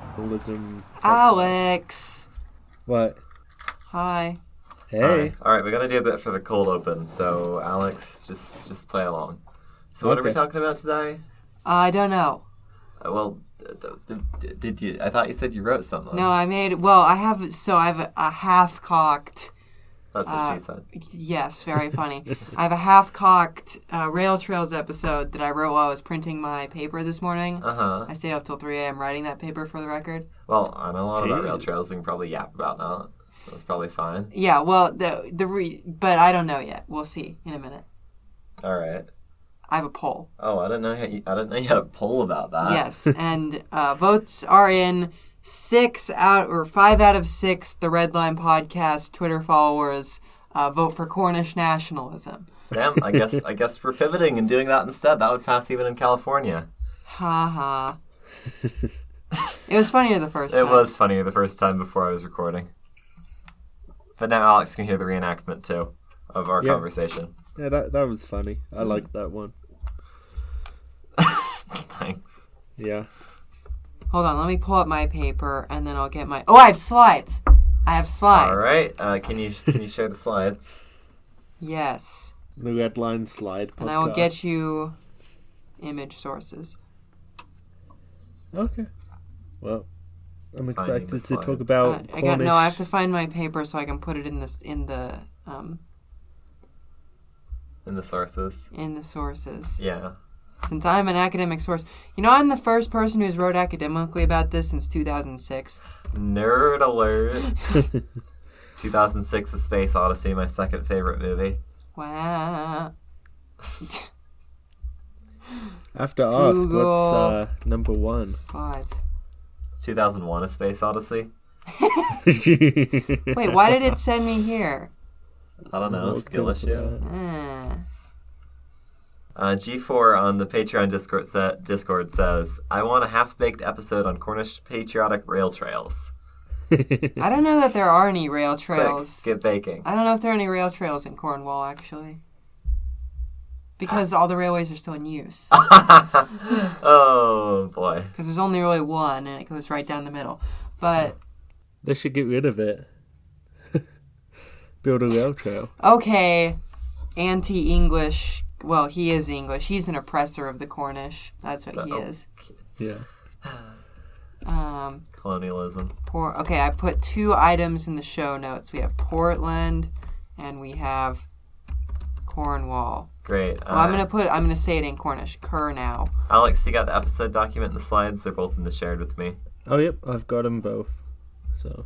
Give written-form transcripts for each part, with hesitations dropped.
Nationalism. Alex. What? Hi. Hey. All right, we got to do a bit for the cold open. So, Alex, just play along. So, what are we talking about today? I don't know. Did you? I thought you said you wrote something. No, I have a half-cocked... That's what she said. Yes, very funny. I have a half-cocked Rail Trails episode that I wrote while I was printing my paper this morning. Uh-huh. I stayed up till 3 a.m. writing that paper for the record. Well, I know a lot about rail trails. We can probably yap about that. That's probably fine. Yeah, well, but I don't know yet. We'll see in a minute. All right. I have a poll. Oh, I didn't know you had a poll about that. Yes, and votes are in. 5 out of 6 the Red Line Podcast Twitter followers vote for Cornish Nationalism. Damn, I guess we're pivoting and doing that instead. That would pass even in California. Ha ha. It was funnier the first time. It was funnier the first time before I was recording. But now Alex can hear the reenactment too of our conversation. Yeah, that was funny. I liked that one. Thanks. Yeah. Hold on, let me pull up my paper, and then I'll get my... Oh, I have slides! All right. Can you share the slides? Yes. The Red Line Slide podcast. And I will get you image sources. Okay. Well, I'm excited to talk about I have to find my paper so I can put it in the sources. In the sources. Yeah. Since I'm an academic source. You know, I'm the first person who's wrote academically about this since 2006. Nerd alert. 2006 A Space Odyssey, my second favorite movie. Wow. After Ask, Google what's number one? Slides. It's 2001 A Space Odyssey. Wait, why did it send me here? I don't know, skill issue. G4 on the Patreon Discord says, I want a half-baked episode on Cornish patriotic rail trails. I don't know that there are any rail trails. Quick, get baking. I don't know if there are any rail trails in Cornwall, actually. Because all the railways are still in use. Oh, boy. Because there's only really one, and it goes right down the middle. But... They should get rid of it. Build a rail trail. Okay, anti-English... Well, he is English. He's an oppressor of the Cornish. That's what he is. Yeah. Colonialism. Okay, I put 2 items in the show notes. We have Portland, and we have Cornwall. Great. Well, I'm gonna say it in Cornish. Curnow. Alex, you got the episode document and the slides? They're both in the shared with me. Oh, yep. I've got them both. So.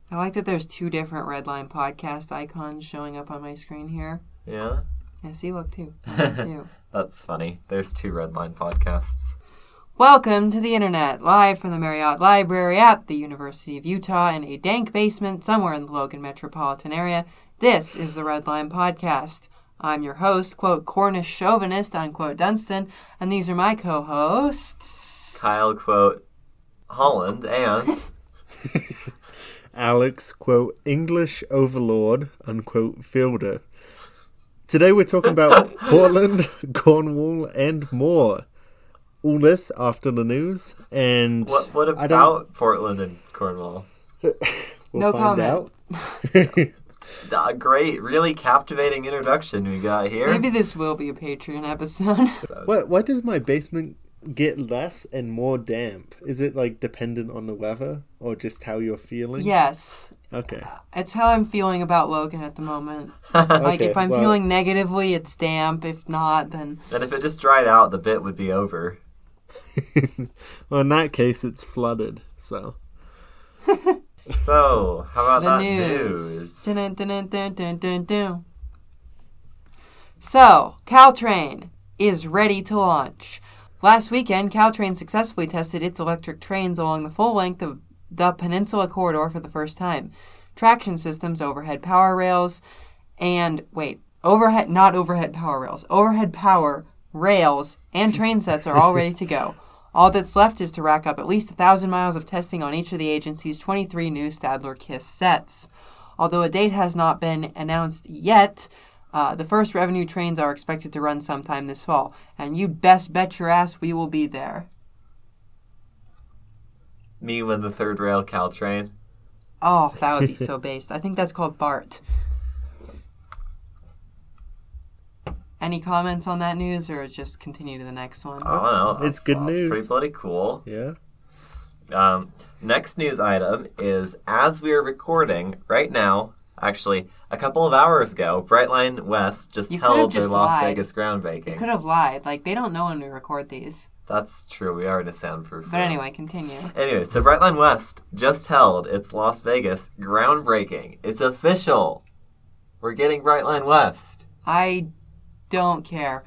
I like that there's 2 different Red Line podcast icons showing up on my screen here. Yeah? Yeah, see, look, 2. That's funny. There's 2 Red Line podcasts. Welcome to the internet, live from the Marriott Library at the University of Utah in a dank basement somewhere in the Logan metropolitan area. This is the Red Line Podcast. I'm your host, quote, Cornish Chauvinist, unquote, Dunstan, and these are my co-hosts. Kyle, quote, Holland, and... Alex, quote, English overlord, unquote, Fielder. Today we're talking about Portland, Cornwall, and more. All this after the news, and... What about Portland and Cornwall? We'll no find comment. out. Great, really captivating introduction we got here. Maybe this will be a Patreon episode. Why does my basement get less and more damp? Is it, like, dependent on the weather, or just how you're feeling? Yes. Okay. It's how I'm feeling about Logan at the moment. Like, if I'm feeling negatively, it's damp. If not, then... And if it just dried out, the bit would be over. Well, in that case, it's flooded, so... So, how about the that news? Dun, dun, dun, dun, dun, dun, dun. So, Caltrain is ready to launch. Last weekend, Caltrain successfully tested its electric trains along the full length of the Peninsula Corridor for the first time. Traction systems, overhead power rails, overhead power rails, and train sets are all ready to go. All that's left is to rack up at least 1,000 miles of testing on each of the agency's 23 new Stadler KISS sets. Although a date has not been announced yet, the first revenue trains are expected to run sometime this fall, and you'd best bet your ass we will be there. Me when the third rail Caltrain. Oh, that would be so based. I think that's called BART. Any comments on that news, or just continue to the next one? I don't know. It's good news. Pretty bloody cool. Yeah. Next news item is, as we are recording right now, actually a couple of hours ago, Brightline West just held their Las Vegas groundbreaking. You could have lied. Like, they don't know when we record these. That's true. We are in a soundproof. But anyway, continue. Anyway, so Brightline West just held its Las Vegas groundbreaking. It's official. We're getting Brightline West. I don't care.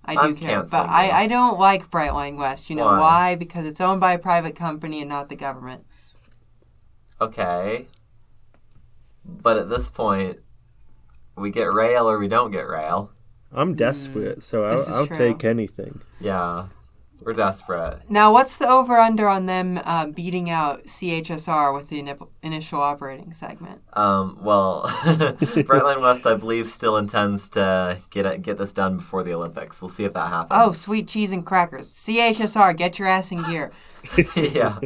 I do care. But no. I don't like Brightline West. You know Why? why? Because it's owned by a private company and not the government. Okay. But at this point, we get rail or we don't get rail. I'm desperate, so I'll take anything. Yeah, we're desperate. Now, what's the over-under on them beating out CHSR with the initial operating segment? Well, Brightline West, I believe, still intends to get this done before the Olympics. We'll see if that happens. Oh, sweet cheese and crackers. CHSR, get your ass in gear. Yeah.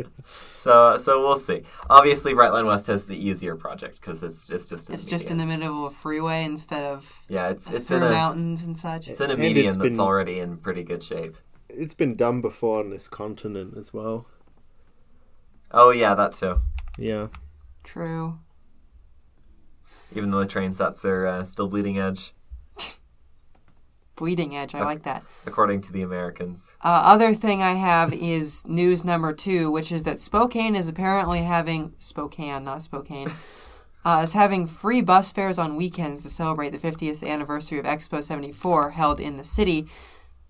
So we'll see. Obviously, Brightline West has the easier project because it's just in the middle of a freeway instead of it's through in mountains and such. It's in a median that's already in pretty good shape. It's been done before on this continent as well. Oh yeah, that too. Yeah. True. Even though the train sets are still bleeding edge. Bleeding edge, I like that. According to the Americans. Other thing I have is news number 2, which is that Spokane is apparently having... Spokane, not Spokane. Is having free bus fares on weekends to celebrate the 50th anniversary of Expo 74 held in the city.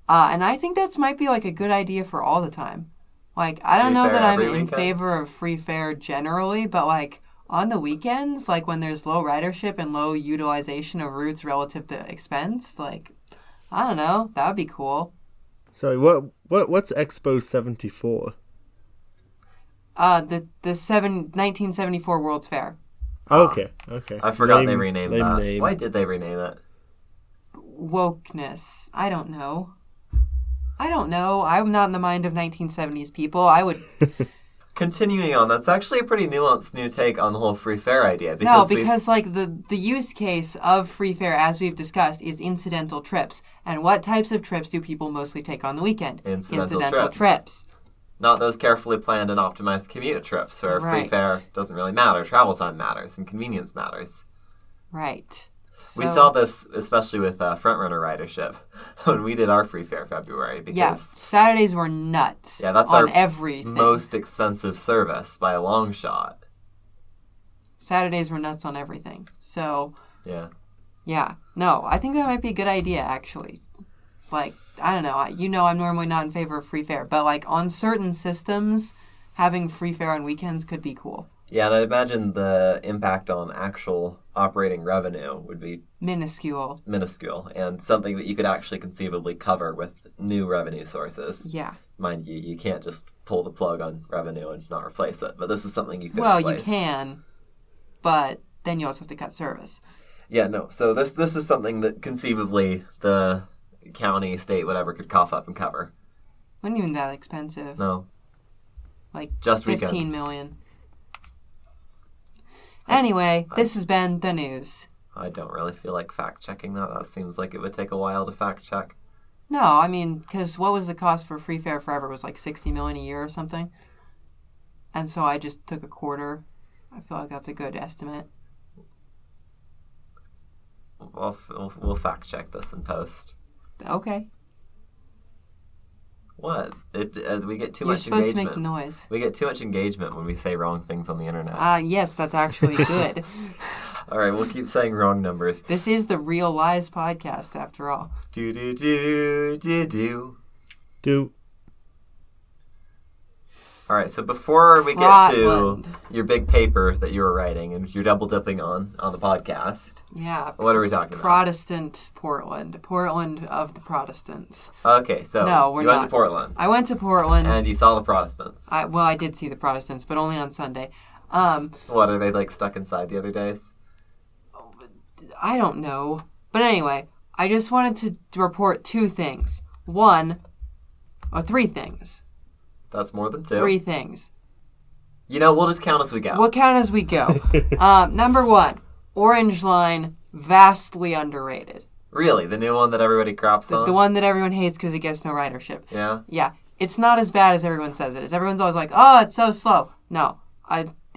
And I think that's might be like a good idea for all the time. Like, I don't know that I'm in favor of free fare generally, but like on the weekends, like when there's low ridership and low utilization of routes relative to expense, like... I don't know. That would be cool. Sorry, what's Expo 74? The 1974 World's Fair. Okay. I forgot they renamed that. Name. Why did they rename it? Wokeness. I don't know. I'm not in the mind of 1970s people. I would... Continuing on, that's actually a pretty nuanced new take on the whole free fare idea. Because like the use case of free fare, as we've discussed, is incidental trips. And what types of trips do people mostly take on the weekend? Incidental trips. Not those carefully planned and optimized commute trips where free fare doesn't really matter. Travel time matters and convenience matters. Right. So, we saw this especially with frontrunner ridership when we did our free fare February. Because Saturdays were nuts. Yeah, that's on our everything. Most expensive service by a long shot. Saturdays were nuts on everything. So yeah. No, I think that might be a good idea actually. Like, I don't know. I'm normally not in favor of free fare, but like on certain systems, having free fare on weekends could be cool. Yeah, and I'd imagine the impact on actual operating revenue would be minuscule, and something that you could actually conceivably cover with new revenue sources. Yeah. Mind you, you can't just pull the plug on revenue and not replace it, but this is something you could replace. Well, you can, but then you also have to cut service. Yeah, no. So this is something that conceivably the county, state, whatever could cough up and cover. Wasn't even that expensive. No. Like just 15 weekends. million. Anyway, this has been the news. I don't really feel like fact-checking that. That seems like it would take a while to fact-check. No, I mean, because what was the cost for free fare forever? It was like $60 million a year or something. And so I just took a quarter. I feel like that's a good estimate. We'll fact-check this in post. Okay. What? We get too You're much engagement. You're supposed to make noise. We get too much engagement when we say wrong things on the internet. Yes, that's actually good. All right, we'll keep saying wrong numbers. This is the Real Lies podcast, after all. Do. All right, so before we get to your big paper that you were writing and you're double dipping on the podcast. Yeah. What are we talking about? Protestant Portland. Portland of the Protestants. Okay, so you went to Portland. I went to Portland. And you saw the Protestants. I did see the Protestants, but only on Sunday. What, are they like stuck inside the other days? I don't know. But anyway, I just wanted to report 2 things. 3 things. That's more than 2. 3 things. We'll just count as we go. We'll count as we go. Number 1, Orange Line, vastly underrated. Really? The new one that everybody craps on? The one that everyone hates because it gets no ridership. Yeah? Yeah. It's not as bad as everyone says it is. Everyone's always like, oh, it's so slow. No.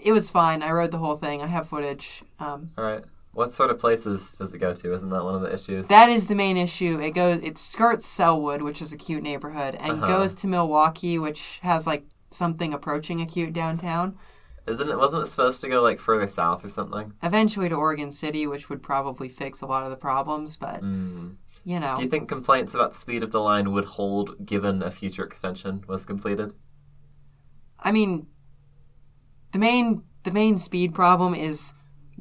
It was fine. I rode the whole thing. I have footage. All right. What sort of places does it go to? Isn't that one of the issues? That is the main issue. It skirts Selwood, which is a cute neighborhood, and goes to Milwaukee, which has like something approaching a cute downtown. Wasn't it supposed to go like further south or something? Eventually to Oregon City, which would probably fix a lot of the problems, but Do you think complaints about the speed of the line would hold given a future extension was completed? I mean, the main speed problem is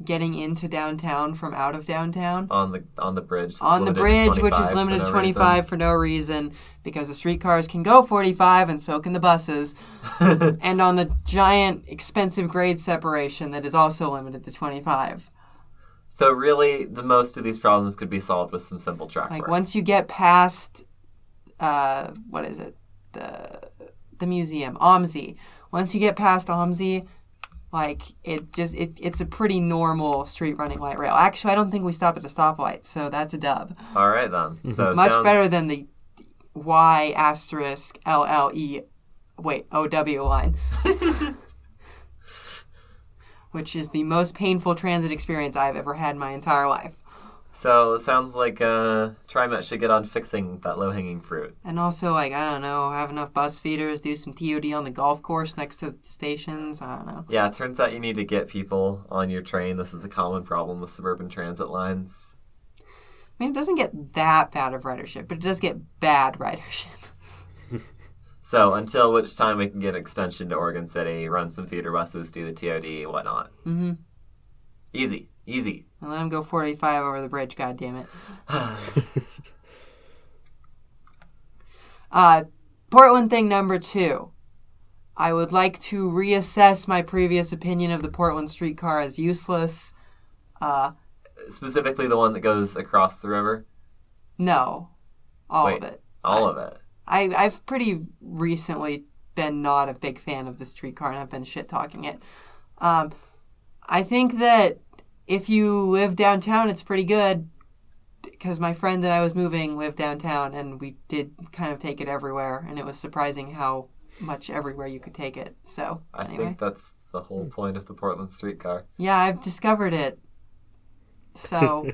getting into downtown from out of downtown. On the bridge. On the bridge, which is limited to 25 for no reason, because the streetcars can go 45 and so can the buses. And on the giant, expensive grade separation that is also limited to 25. So really, the most of these problems could be solved with some simple track work. Once you get past, what is it? The museum, OMSI. Once you get past OMSI, it's a pretty normal street running light rail. Actually, I don't think we stop at a stoplight, so that's a dub. All right, then. So much better than the OW line. Which is the most painful transit experience I've ever had in my entire life. So it sounds like TriMet should get on fixing that low-hanging fruit. And also, have enough bus feeders, do some TOD on the golf course next to the stations. I don't know. Yeah, it turns out you need to get people on your train. This is a common problem with suburban transit lines. I mean, it doesn't get that bad of ridership, but it does get bad ridership. So until which time we can get an extension to Oregon City, run some feeder buses, do the TOD, whatnot. Mm-hmm. Easy. And let him go 45 over the bridge, goddammit. Portland thing number 2. I would like to reassess my previous opinion of the Portland streetcar as useless. Specifically the one that goes across the river? No. All of it. All of it? I've pretty recently been not a big fan of the streetcar, and I've been shit-talking it. I think that if you live downtown, it's pretty good, because my friend that I was moving lived downtown, and we did kind of take it everywhere, and it was surprising how much everywhere you could take it. So, I think that's the whole point of the Portland streetcar. Yeah, I've discovered it. So.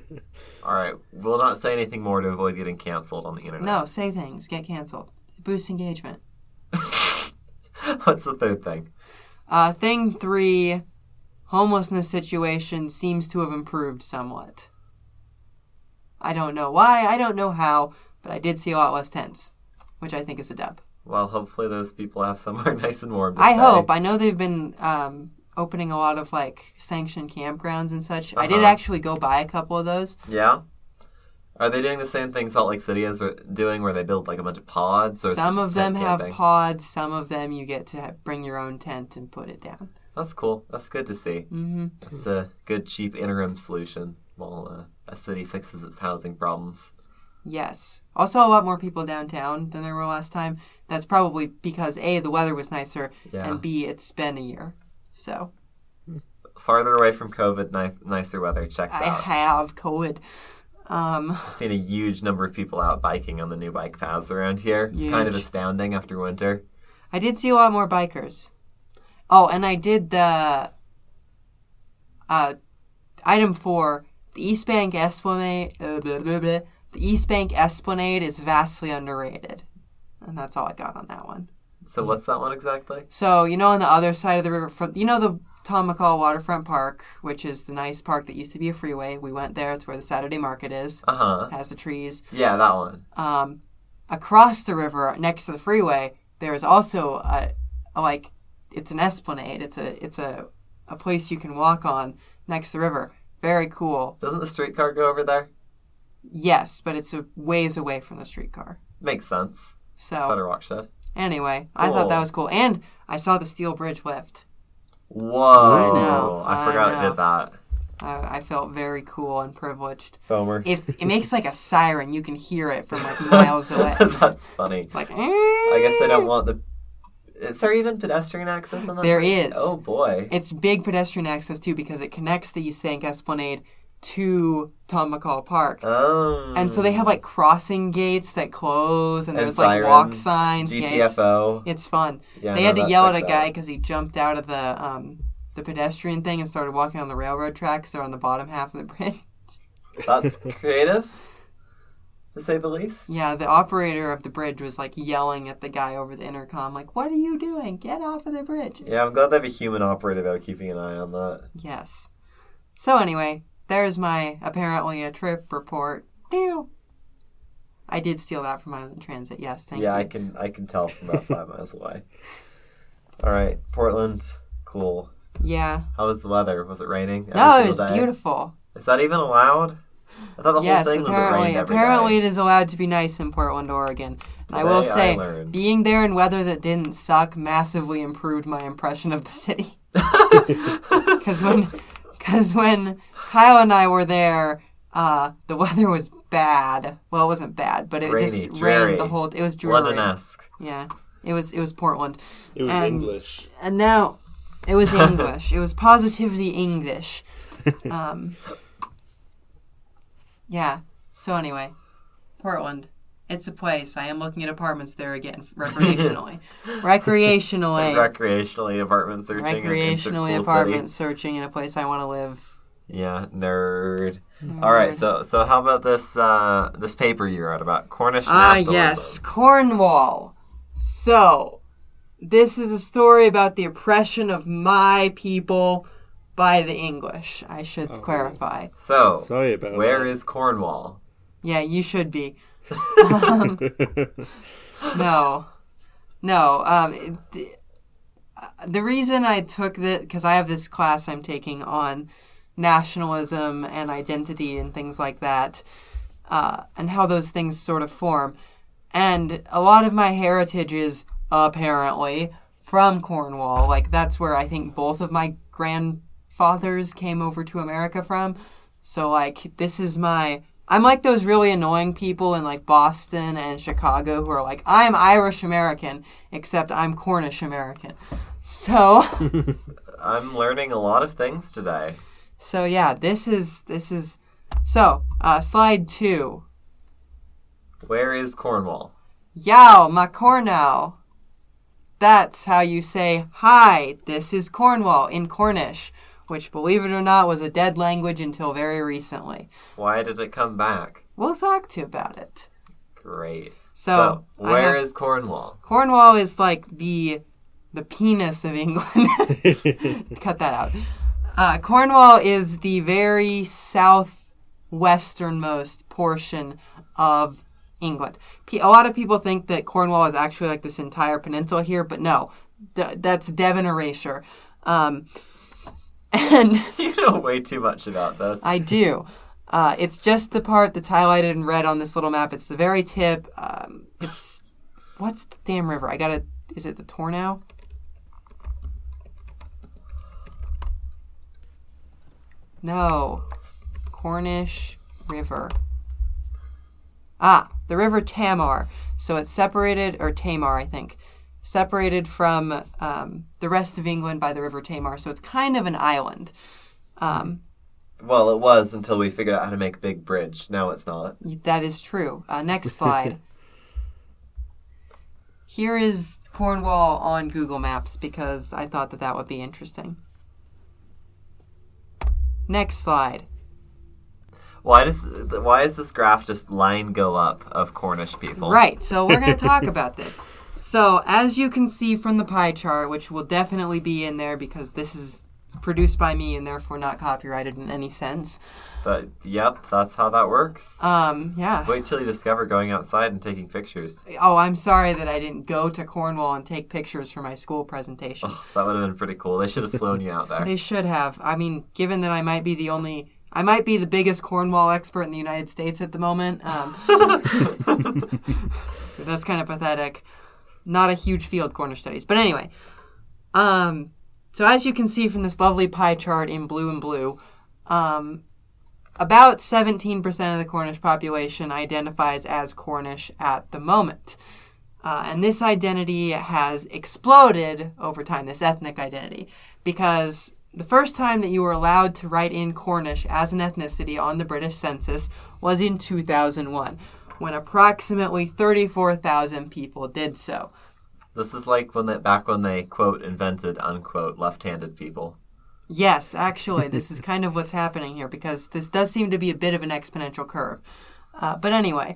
All right, we'll not say anything more to avoid getting canceled on the internet. No, say things. Get canceled. Boost engagement. What's the third thing? Thing 3... Homelessness situation seems to have improved somewhat. I don't know why, I don't know how, but I did see a lot less tents, which I think is a dub. Well, hopefully those people have somewhere nice and warm to I stay. hope. I know they've been opening a lot of sanctioned campgrounds and such. I did actually go by a couple of those. Yeah? Are they doing the same thing Salt Lake City is doing, where they build a bunch of pods? Or some of them have pods, some of them you get to bring your own tent and put it down. That's cool. That's good to see. Mm-hmm. That's a good, cheap interim solution while a city fixes its housing problems. Yes. Also, a lot more people downtown than there were last time. That's probably because, A, the weather was nicer, and B, it's been a year. So. Farther away from COVID, nicer weather checks out. I have COVID. I've seen a huge number of people out biking on the new bike paths around here. It's kind of astounding after winter. I did see a lot more bikers. Oh, and I did the item 4, the East Bank Esplanade. The East Bank Esplanade is vastly underrated, and that's all I got on that one. So what's that one exactly? So on the other side of the river, the Tom McCall Waterfront Park, which is the nice park that used to be a freeway. We went there. It's where the Saturday Market is. It has the trees. Yeah, that one. Across the river, next to the freeway, there is also it's an esplanade. It's a place you can walk on next to the river. Very cool. Doesn't the streetcar go over there? Yes, but it's a ways away from the streetcar. Makes sense. So better walk shed. Anyway, cool. I thought that was cool. And I saw the steel bridge lift. Whoa. I know. I forgot it did that. I felt very cool and privileged. Foamer. It makes a siren. You can hear it from miles away. That's funny. It's like, I guess they don't want Is there even pedestrian access on that? There bridge? is. Oh, boy. It's big pedestrian access, too, because it connects the East Bank Esplanade to Tom McCall Park. Oh. And so they have, like, crossing gates that close, and there's, sirens, like, walk signs. GTFO. Yeah, it's fun. Yeah, they had to yell at a guy because he jumped out of the pedestrian thing and started walking on the railroad tracks. They're on the bottom half of the bridge. That's creative, to say the least. Yeah, the operator of the bridge was, like, yelling at the guy over the intercom, like, what are you doing? Get off of the bridge. Yeah, I'm glad they have a human operator, though, keeping an eye on that. Yes. So anyway, there's my apparently a trip report. Ew. I did steal that from Island Transit. Yes, thank you. Yeah, I can tell from about 5 miles away. All right, Portland, cool. Yeah. How was the weather? Was it raining? No, it was beautiful. Is that even allowed? I thought the whole thing was it rained every apparently day. It is allowed to be nice in Portland, Oregon. And I will say, being there in weather that didn't suck massively improved my impression of the city. Because when Kyle and I were there, the weather was bad. Well, it wasn't bad, but it rainy, just dreary. rained the whole. It was dreary. London-esque. Yeah, it was Portland. It was English. And now it was English. It was positively English. Yeah. So anyway, Portland. It's a place. I am looking at apartments there again, recreationally. Recreationally apartment searching. Recreationally apartment searching in a place I want to live. Yeah, nerd. All right, so how about this paper you wrote about Cornish Nationalism? Yes, Cornwall. So, this is a story about the oppression of my people by the English, I should clarify. So, sorry about where that. is Cornwall? Yeah, you should be. No. The reason I took this, because I have this class I'm taking on nationalism and identity and things like that, and how those things sort of form. And a lot of my heritage is apparently from Cornwall. Like, that's where I think both of my grandfathers came over to America from. So, like, this is I'm like those really annoying people in, like, Boston and Chicago who are like, I'm Irish American, except I'm Cornish American. So I'm learning a lot of things today. So, yeah, this is so, slide 2. Where is Cornwall? Yow, ma Cornell. That's how you say, hi, this is Cornwall in Cornish, which, believe it or not, was a dead language until very recently. Why did it come back? We'll talk to you about it. Great. So where is Cornwall? Cornwall is like the penis of England. Cut that out. Cornwall is the very southwesternmost portion of England. A lot of people think that Cornwall is actually like this entire peninsula here, but no, that's Devon erasure. And you know way too much about this. I do. It's just the part that's highlighted in red on this little map. It's the very tip. What's the damn river? Is it the Tornow? No. Cornish River. The River Tamar. So it's separated, or Tamar, I think. Separated from the rest of England by the River Tamar. So it's kind of an island. Well, it was until we figured out how to make a big bridge. Now it's not. That is true. Next slide. Here is Cornwall on Google Maps because I thought that would be interesting. Next slide. Why does this graph just line go up of Cornish people? Right, so we're going to talk about this. So, as you can see from the pie chart, which will definitely be in there because this is produced by me and therefore not copyrighted in any sense. But, yep, that's how that works. Yeah. Wait till you discover going outside and taking pictures. Oh, I'm sorry that I didn't go to Cornwall and take pictures for my school presentation. Oh, that would have been pretty cool. They should have flown you out there. They should have. I mean, given that I might be the biggest Cornwall expert in the United States at the moment. That's kind of pathetic. Not a huge field, Cornish studies. But anyway, so as you can see from this lovely pie chart in blue and blue, about 17% of the Cornish population identifies as Cornish at the moment. And this identity has exploded over time, this ethnic identity, because the first time that you were allowed to write in Cornish as an ethnicity on the British census was in 2001, when approximately 34,000 people did so. This is like back when they, quote, invented, unquote, left-handed people. Yes, actually, this is kind of what's happening here, because this does seem to be a bit of an exponential curve. But anyway,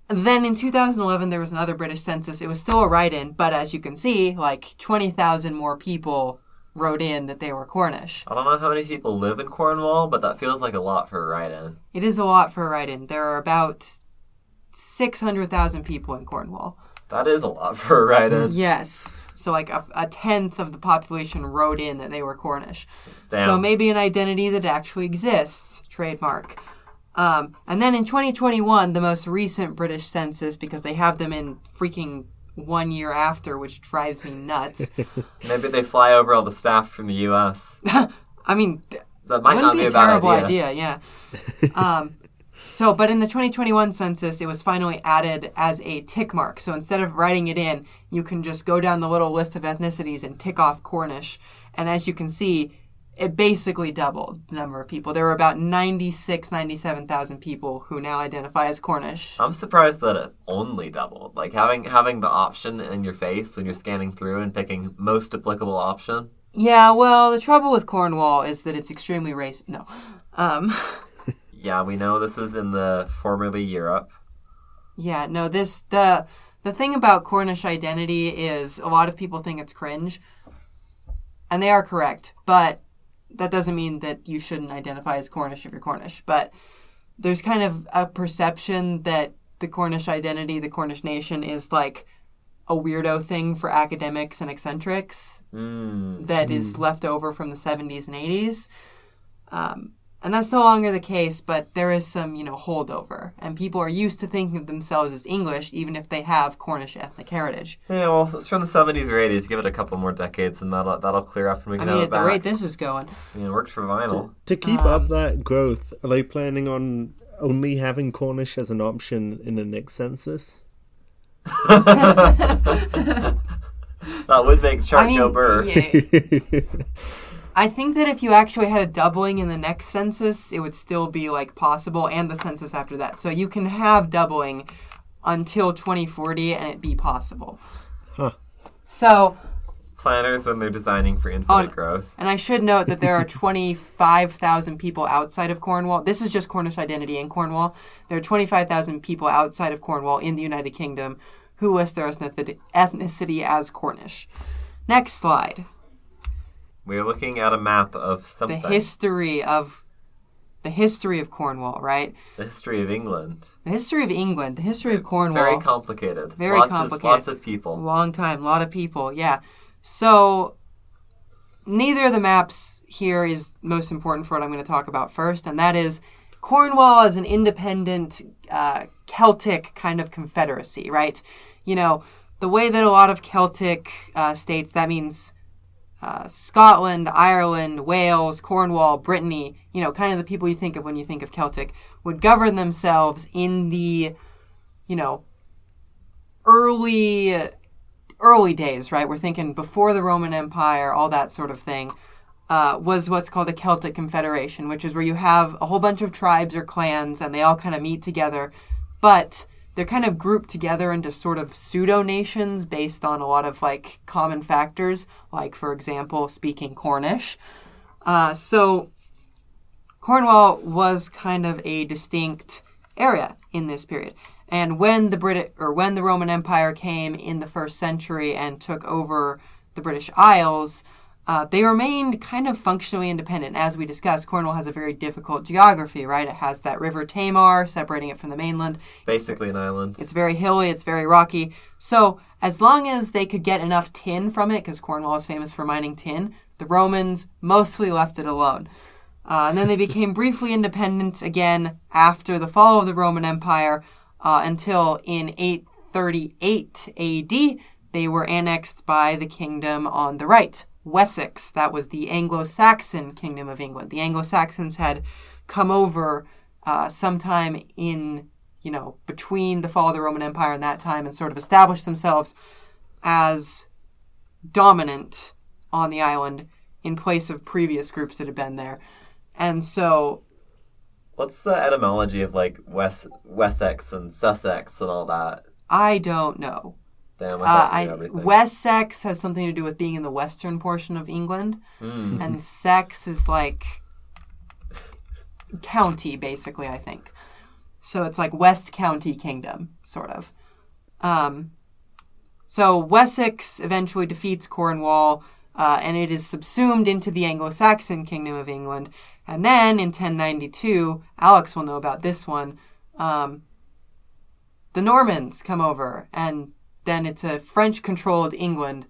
then in 2011, there was another British census. It was still a write-in, but as you can see, like 20,000 more people wrote in that they were Cornish. I don't know how many people live in Cornwall, but that feels like a lot for a write-in. It is a lot for a write-in. There are about 600,000 people in Cornwall. That is a lot for a write-in. Yes. So like a tenth of the population wrote in that they were Cornish. Damn. So maybe an identity that actually exists. Trademark. And then in 2021, the most recent British census, because they have them in freaking 1 year after, which drives me nuts. Maybe they fly over all the staff from the U.S. I mean, that might not be a terrible bad idea. Yeah. But in the 2021 census, it was finally added as a tick mark. So instead of writing it in, you can just go down the little list of ethnicities and tick off Cornish. And as you can see, it basically doubled the number of people. There were about 97,000 people who now identify as Cornish. I'm surprised that it only doubled. Like having the option in your face when you're scanning through and picking most applicable option. Yeah, well, the trouble with Cornwall is that it's extremely racist. No. Yeah, we know this is in the formerly Europe. Yeah, no, the thing about Cornish identity is a lot of people think it's cringe. And they are correct, but that doesn't mean that you shouldn't identify as Cornish if you're Cornish. But there's kind of a perception that the Cornish identity, the Cornish nation, is like a weirdo thing for academics and eccentrics that is left over from the 70s and 80s. And that's no longer the case, but there is some, holdover. And people are used to thinking of themselves as English, even if they have Cornish ethnic heritage. Yeah, well, if it's from the 70s or 80s. Give it a couple more decades, and that'll clear up, and we can have it back. At the rate this is going. It worked for vinyl. To keep up that growth, are they planning on only having Cornish as an option in the next census? That would make chart go burr. Yeah. I think that if you actually had a doubling in the next census, it would still be possible, and the census after that. So you can have doubling until 2040 and it be possible. Huh. So planners when they're designing for infinite growth. And I should note that there are 25,000 people outside of Cornwall. This is just Cornish identity in Cornwall. There are 25,000 people outside of Cornwall in the United Kingdom who list their ethnicity as Cornish. Next slide. We're looking at a map of something. The history of Cornwall, right? The history of England. The history of England. The history of Cornwall. Very complicated. Very complicated. Lots of people. Long time. A lot of people, yeah. So, neither of the maps here is most important for what I'm going to talk about first, and that is Cornwall as an independent Celtic kind of confederacy, right? The way that a lot of Celtic states, that means Scotland, Ireland, Wales, Cornwall, Brittany, kind of the people you think of when you think of Celtic, would govern themselves in the, early days, right? We're thinking before the Roman Empire, all that sort of thing, was what's called a Celtic confederation, which is where you have a whole bunch of tribes or clans and they all kind of meet together, but they're kind of grouped together into sort of pseudo-nations based on a lot of, common factors, like, for example, speaking Cornish. So Cornwall was kind of a distinct area in this period. And when the Roman Empire came in the 1st century and took over the British Isles, they remained kind of functionally independent. As we discussed, Cornwall has a very difficult geography, right? It has that River Tamar separating it from the mainland. Basically an island. It's very hilly, it's very rocky. So as long as they could get enough tin from it, because Cornwall is famous for mining tin, the Romans mostly left it alone. And then they became briefly independent again after the fall of the Roman Empire until in 838 AD, they were annexed by the kingdom on the right, Wessex. That was the Anglo-Saxon kingdom of England. The Anglo-Saxons had come over sometime in between the fall of the Roman Empire and that time and sort of establish themselves as dominant on the island in place of previous groups that had been there. And so... What's the etymology of, like, Wessex and Sussex and all that? I don't know. Damn, I thought everything. Wessex has something to do with being in the western portion of England. And sex is, like, county, basically, I think. So it's like West County Kingdom, sort of. So Wessex eventually defeats Cornwall, and it is subsumed into the Anglo-Saxon Kingdom of England. And then in 1092, Alex will know about this one, the Normans come over, and then it's a French-controlled England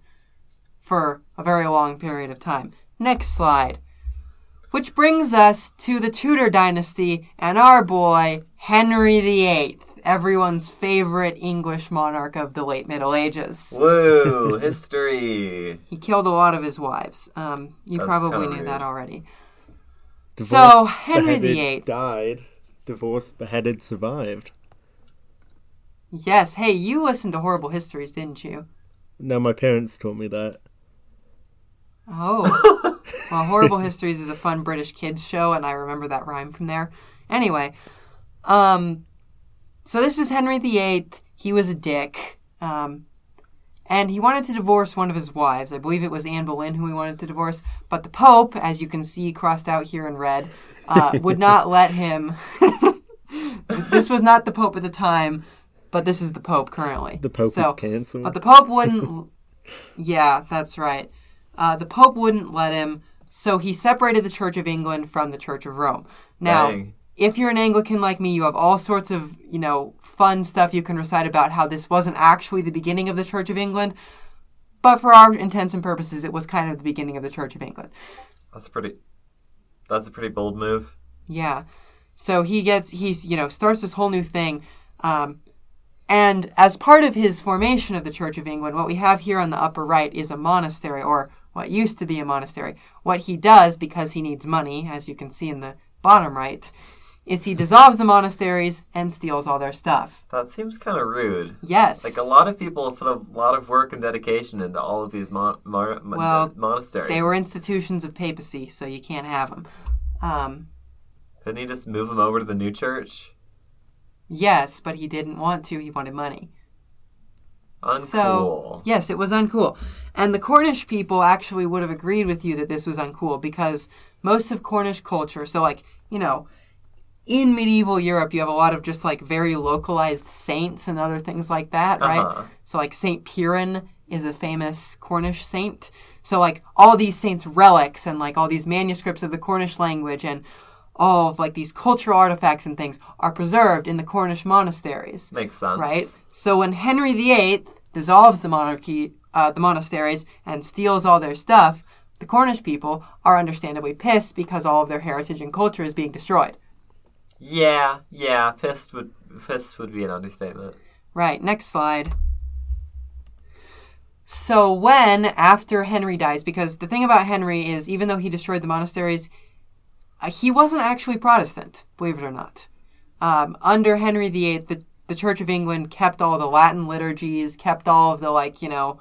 for a very long period of time. Next slide. Which brings us to the Tudor dynasty and our boy, Henry VIII, everyone's favorite English monarch of the late Middle Ages. Whoa, history. He killed a lot of his wives. You probably knew that already. Divorced, so, Henry VIII. Died. Divorced, beheaded, survived. Yes. Hey, you listened to Horrible Histories, didn't you? No, my parents taught me that. Oh. Well, Horrible Histories is a fun British kids show, and I remember that rhyme from there. Anyway, so this is Henry VIII. He was a dick. And he wanted to divorce one of his wives. I believe it was Anne Boleyn who he wanted to divorce. But the Pope, as you can see crossed out here in red, would not let him. This was not the Pope at the time, but this is the Pope currently. The Pope is canceled. But the Pope wouldn't... Yeah, that's right. The Pope wouldn't let him, so he separated the Church of England from the Church of Rome. Now, if you're an Anglican like me, you have all sorts of, fun stuff you can recite about how this wasn't actually the beginning of the Church of England, but for our intents and purposes, it was kind of the beginning of the Church of England. That's a pretty bold move. Yeah. So he starts this whole new thing, and as part of his formation of the Church of England, what we have here on the upper right is a monastery, or what used to be a monastery. What he does, because he needs money, as you can see in the bottom right, is he dissolves the monasteries and steals all their stuff. That seems kind of rude. Yes. Like, a lot of people put a lot of work and dedication into all of these monasteries. They were institutions of papacy, so you can't have them. Couldn't he just move them over to the new church? Yes, but he didn't want to. He wanted money. Uncool. So, yes, it was uncool. And the Cornish people actually would have agreed with you that this was uncool because most of Cornish culture, so in medieval Europe, you have a lot of just very localized saints and other things like that, right? Uh-huh. So St. Piran is a famous Cornish saint. So all these saints' relics and all these manuscripts of the Cornish language and all of these cultural artifacts and things are preserved in the Cornish monasteries. Makes sense. Right? So when Henry VIII dissolves the monasteries and steals all their stuff, the Cornish people are understandably pissed because all of their heritage and culture is being destroyed. Yeah, pissed would be an understatement. Right, next slide. So after Henry dies, because the thing about Henry is, even though he destroyed the monasteries, he wasn't actually Protestant, believe it or not. Under Henry VIII, the Church of England kept all the Latin liturgies, kept all of the,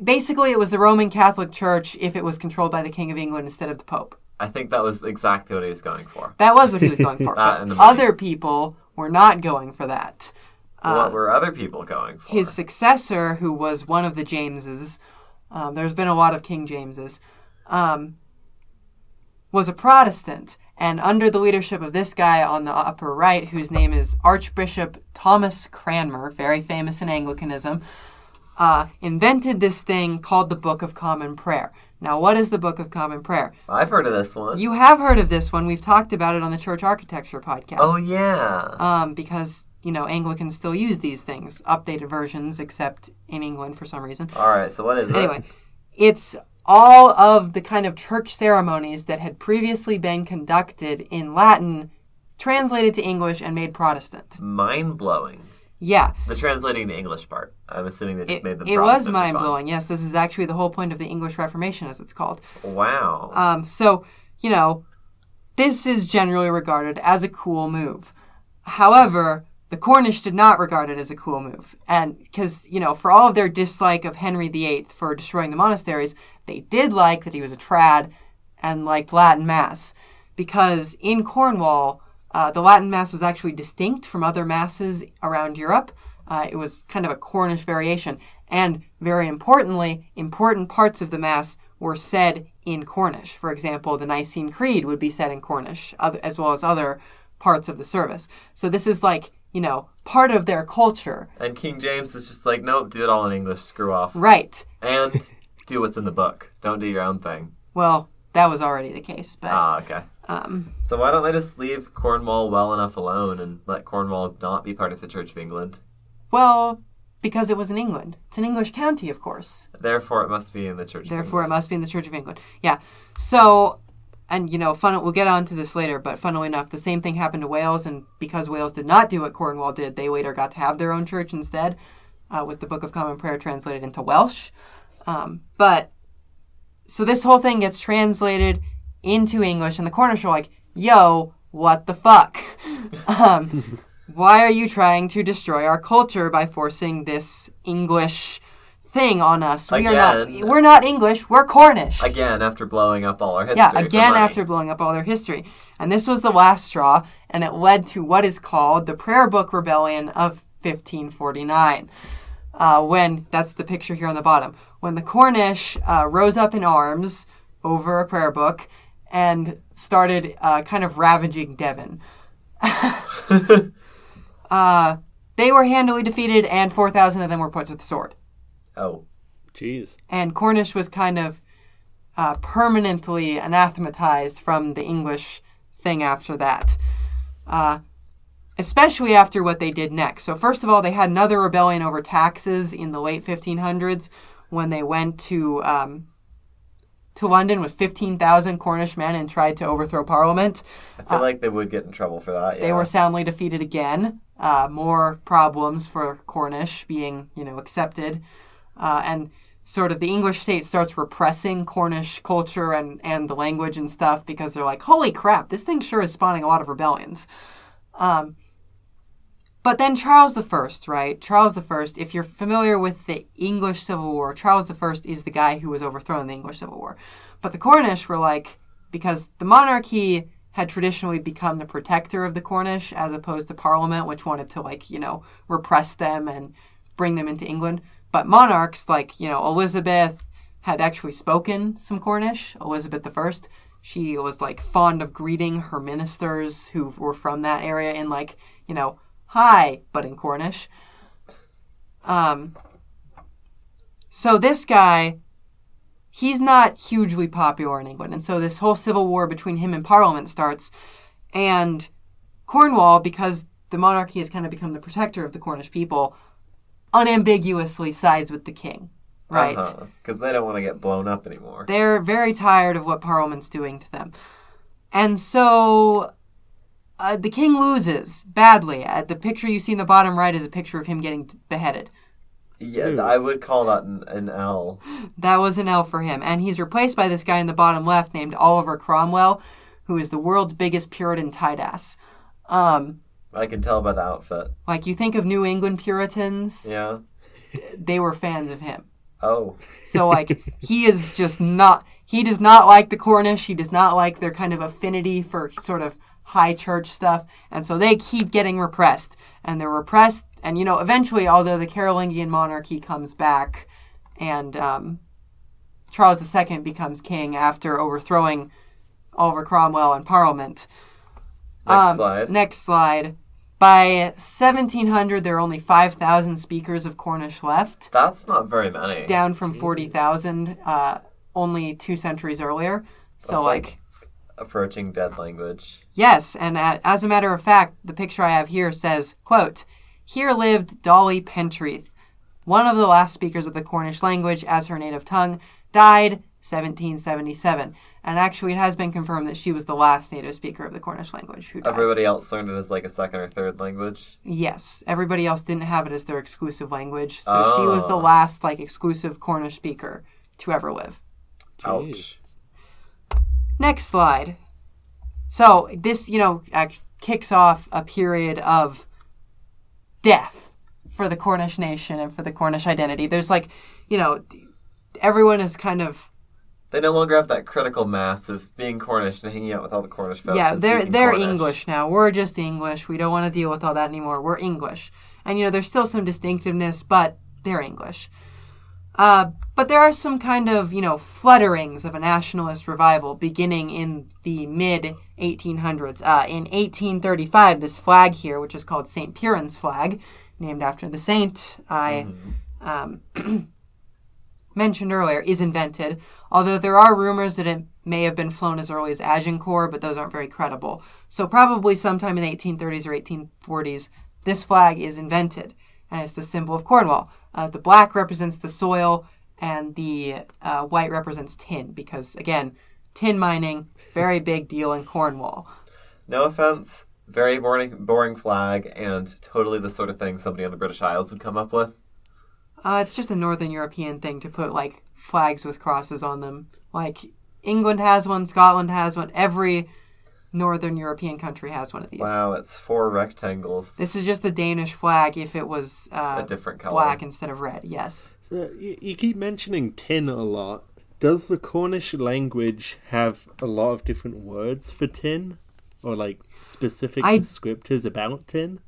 basically it was the Roman Catholic Church if it was controlled by the King of England instead of the Pope. I think that was exactly what he was going for. That was what he was going for. But other people were not going for that. What were other people going for? His successor, who was one of the Jameses, there's been a lot of King Jameses, was a Protestant. And under the leadership of this guy on the upper right, whose name is Archbishop Thomas Cranmer, very famous in Anglicanism, invented this thing called the Book of Common Prayer. Now, what is the Book of Common Prayer? I've heard of this one. You have heard of this one. We've talked about it on the Church Architecture podcast. Oh, yeah. Because, Anglicans still use these things, updated versions, except in England for some reason. All right, so what is it? Anyway, it's all of the kind of church ceremonies that had previously been conducted in Latin, translated to English, and made Protestant. Mind-blowing. Yeah. The translating the English part. I'm assuming they just made them Protestant. It was mind-blowing, yes. This is actually the whole point of the English Reformation, as it's called. Wow. So, this is generally regarded as a cool move. However, The Cornish did not regard it as a cool move. And because, for all of their dislike of Henry VIII for destroying the monasteries, they did like that he was a trad and liked Latin Mass. Because in Cornwall, the Latin Mass was actually distinct from other masses around Europe. It was kind of a Cornish variation. And very importantly, important parts of the Mass were said in Cornish. For example, the Nicene Creed would be said in Cornish, as well as other parts of the service. So this is part of their culture. And King James is just like, nope, do it all in English, screw off. Right. And do what's in the book. Don't do your own thing. Well, that was already the case. But, okay. So why don't they just leave Cornwall well enough alone and let Cornwall not be part of the Church of England? Well, because it was in England. It's an English county, of course. Therefore, it must be in the Church of England. Therefore, it must be in the Church of England. Yeah. So... And, we'll get on to this later, but funnily enough, the same thing happened to Wales, and because Wales did not do what Cornwall did, they later got to have their own church instead, with the Book of Common Prayer translated into Welsh. So this whole thing gets translated into English, and the Cornish are like, yo, what the fuck? Why are you trying to destroy our culture by forcing this English thing on us? We're not English, we're Cornish. Again, after blowing up all our history. Yeah, again after blowing up all their history. And this was the last straw, and it led to what is called the Prayer Book Rebellion of 1549. That's the picture here on the bottom, when the Cornish rose up in arms over a prayer book and started kind of ravaging Devon. They were handily defeated, and 4,000 of them were put to the sword. Oh. Jeez. And Cornish was kind of permanently anathematized from the English thing after that. Especially after what they did next. So first of all, they had another rebellion over taxes in the late 1500s when they went to London with 15,000 Cornish men and tried to overthrow Parliament. I feel like they would get in trouble for that, yeah. They were soundly defeated again. More problems for Cornish being, accepted. And sort of the English state starts repressing Cornish culture and the language and stuff because they're like, holy crap, this thing sure is spawning a lot of rebellions. But then Charles I, right? Charles I, if you're familiar with the English Civil War, Charles I is the guy who was overthrown in the English Civil War. But the Cornish were like, because the monarchy had traditionally become the protector of the Cornish as opposed to Parliament, which wanted to, repress them and bring them into England. But monarchs Elizabeth had actually spoken some Cornish, Elizabeth I. She was fond of greeting her ministers who were from that area in hi, but in Cornish. So this guy, he's not hugely popular in England. And so this whole civil war between him and Parliament starts. And Cornwall, because the monarchy has kind of become the protector of the Cornish people, unambiguously sides with the king, right? Because they don't want to get blown up anymore. They're very tired of what Parliament's doing to them. And so the king loses badly. The picture you see in the bottom right is a picture of him getting beheaded. Yeah, I would call that an L. That was an L for him. And he's replaced by this guy in the bottom left named Oliver Cromwell, who is the world's biggest Puritan tight-ass. I can tell by the outfit. You think of New England Puritans. Yeah. They were fans of him. Oh. So, he is just not... He does not like the Cornish. He does not like their kind of affinity for sort of high church stuff. And so they keep getting repressed. And they're repressed. And, eventually, although the Carolingian monarchy comes back and Charles II becomes king after overthrowing Oliver Cromwell and Parliament. Next slide. By 1700, there are only 5,000 speakers of Cornish left. That's not very many. Down from 40,000 only 2 centuries earlier. So, approaching dead language. Yes, and as a matter of fact, the picture I have here says, quote, "Here lived Dolly Pentreath, one of the last speakers of the Cornish language as her native tongue, died 1777. And actually, it has been confirmed that she was the last native speaker of the Cornish language who died. Everybody else learned it as a second or third language? Yes. Everybody else didn't have it as their exclusive language. So she was the last, exclusive Cornish speaker to ever live. Ouch. Next slide. So this, kicks off a period of death for the Cornish nation and for the Cornish identity. There's like, everyone is kind of... They no longer have that critical mass of being Cornish and hanging out with all the Cornish folks. Yeah, they're Cornish. English now. We're just English. We don't want to deal with all that anymore. We're English. And, there's still some distinctiveness, but they're English. But there are some kind of, flutterings of a nationalist revival beginning in the mid-1800s. In 1835, this flag here, which is called St. Piran's flag, named after the saint I mentioned earlier, is invented. Although there are rumors that it may have been flown as early as Agincourt, but those aren't very credible. So probably sometime in the 1830s or 1840s, this flag is invented, and it's the symbol of Cornwall. The black represents the soil, and the white represents tin, because, again, tin mining, very big deal in Cornwall. No offense, very boring flag, and totally the sort of thing somebody on the British Isles would come up with. It's just a Northern European thing to put, flags with crosses on them. England has one, Scotland has one, every Northern European country has one of these. Wow, it's 4 rectangles. This is just the Danish flag if it was a different color. Black instead of red, yes. So you keep mentioning tin a lot. Does the Cornish language have a lot of different words for tin? Or, specific descriptors about tin?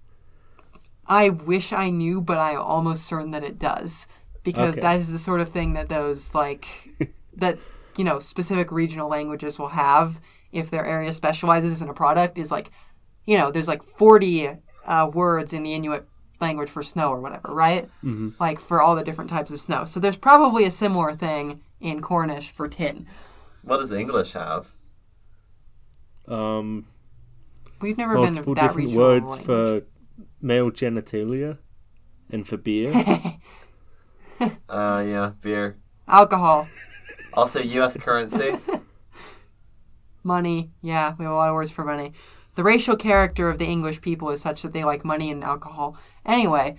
I wish I knew, but I'm almost certain that it does. Because that is the sort of thing that those, specific regional languages will have if their area specializes in a product is there's 40 words in the Inuit language for snow or whatever, right? Mm-hmm. For all the different types of snow. So there's probably a similar thing in Cornish for tin. What does English have? We've never been to that regional words language. For male genitalia and for beer. Yeah, beer. Alcohol. Also U.S. currency. Money. Yeah, we have a lot of words for money. The racial character of the English people is such that they like money and alcohol. Anyway,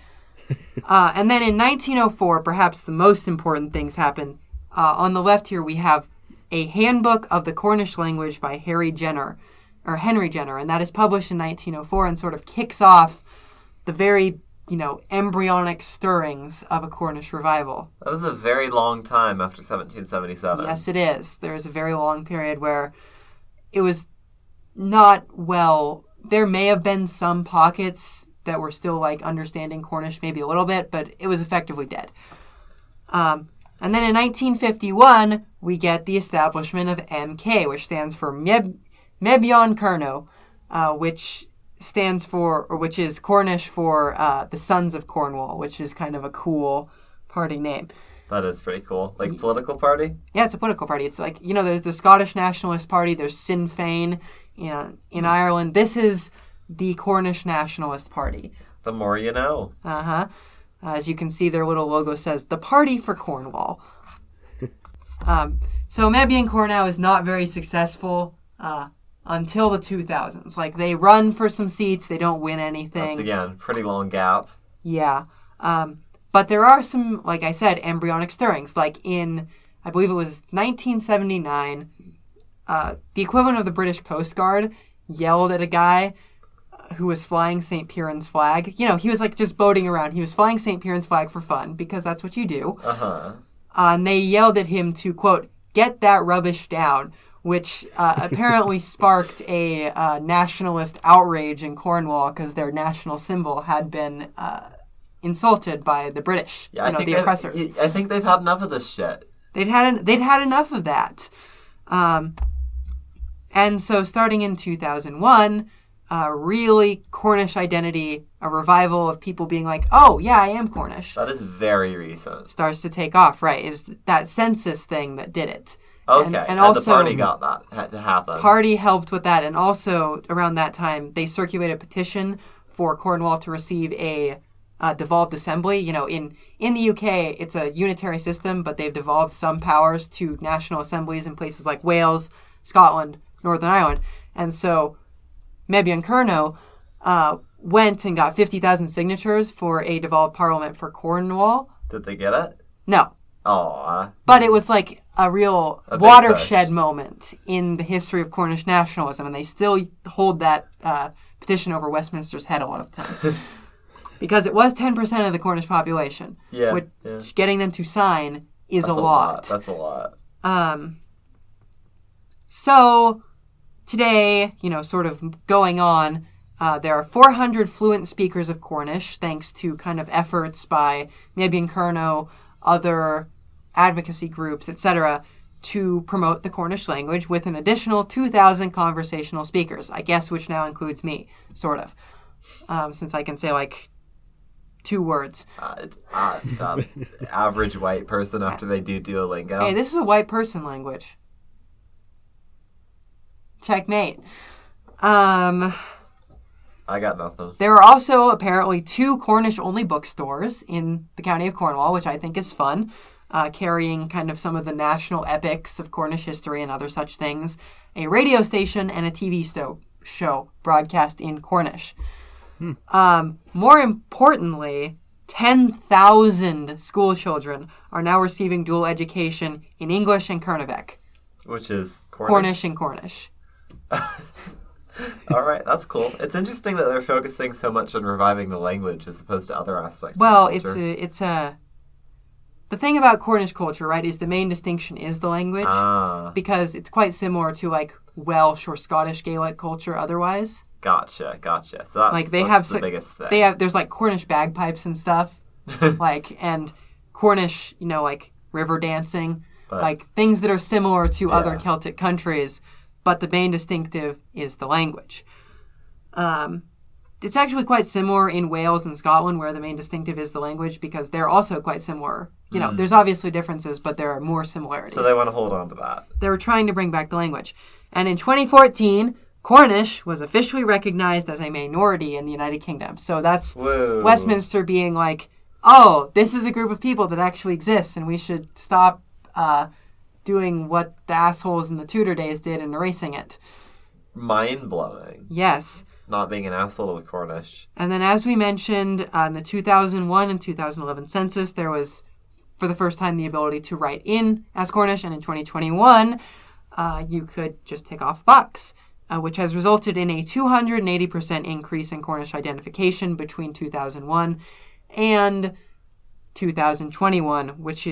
and then in 1904, perhaps the most important things happen. On the left here, we have a handbook of the Cornish language by Henry Jenner, and that is published in 1904 and sort of kicks off the very, embryonic stirrings of a Cornish revival. That is a very long time after 1777. Yes, it is. There is a very long period where it was not well. There may have been some pockets that were still understanding Cornish maybe a little bit, but it was effectively dead. And then in 1951, we get the establishment of MK, which stands for Mebion Kerno, which is Cornish for the Sons of Cornwall, which is kind of a cool party name. That is pretty cool. Political party? Yeah, it's a political party. It's there's the Scottish Nationalist Party, there's Sinn Féin in Ireland. This is the Cornish Nationalist Party. The more you know. Uh-huh. As you can see, their little logo says, the Party for Cornwall. So Mebion Kerno is not very successful until the 2000s. They run for some seats, they don't win anything. That's, again, pretty long gap. Yeah. But there are some, like I said, embryonic stirrings. In, I believe it was 1979, the equivalent of the British Coast Guard yelled at a guy who was flying St. Piran's flag. He was just boating around. He was flying St. Piran's flag for fun, because that's what you do. Uh-huh. And they yelled at him to, quote, get that rubbish down, which apparently sparked a nationalist outrage in Cornwall because their national symbol had been insulted by the British, the oppressors. I think they've had enough of this shit. They'd had enough of that. And so starting in 2001, really Cornish identity, a revival of people being like, oh, yeah, I am Cornish. That is very recent. Starts to take off, right? It was that census thing that did it. Okay, and also, the party got that had to happen. Party helped with that, and also around that time, they circulated a petition for Cornwall to receive a devolved assembly. In the UK, it's a unitary system, but they've devolved some powers to national assemblies in places like Wales, Scotland, Northern Ireland. And so Mebion Kerno went and got 50,000 signatures for a devolved parliament for Cornwall. Did they get it? No. Aww. But it was a real watershed moment in the history of Cornish nationalism, and they still hold that petition over Westminster's head a lot of the time. because it was 10% of the Cornish population. Which getting them to sign is a lot. That's a lot. So today, sort of going on, there are 400 fluent speakers of Cornish, thanks to kind of efforts by maybe in Kerno, other advocacy groups, etc., to promote the Cornish language, with an additional 2,000 conversational speakers, I guess, which now includes me, sort of, since I can say, 2 words. Average white person after they do Duolingo. Hey, this is a white person language. Checkmate. I got nothing. There are also apparently 2 Cornish-only bookstores in the county of Cornwall, which I think is fun, carrying kind of some of the national epics of Cornish history and other such things, a radio station, and a TV show broadcast in Cornish. More importantly, 10,000 school children are now receiving dual education in English and Kernavik. Which is Cornish? Cornish and Cornish. All right, that's cool. It's interesting that they're focusing so much on reviving the language as opposed to other aspects well, of the culture. it's the thing about Cornish culture, right, is the main distinction is the language, because it's quite similar to, Welsh or Scottish Gaelic culture otherwise. Gotcha. So that's, that's the biggest thing. There's, Cornish bagpipes and stuff, and Cornish, river dancing, but, things that are similar to other Celtic countries, but the main distinctive is the language. It's actually quite similar in Wales and Scotland, where the main distinctive is the language, because they're also quite similar. There's obviously differences, but there are more similarities. So they want to hold on to that. They were trying to bring back the language. And in 2014, Cornish was officially recognized as a minority in the United Kingdom. So that's Westminster being this is a group of people that actually exists, and we should stop doing what the assholes in the Tudor days did and erasing it. Mind-blowing. Yes. Not being an asshole to the Cornish. And then, as we mentioned, in the 2001 and 2011 census, there was, for the first time, the ability to write in as Cornish. And in 2021, you could just tick off a box, which has resulted in a 280% increase in Cornish identification between 2001 and 2021, which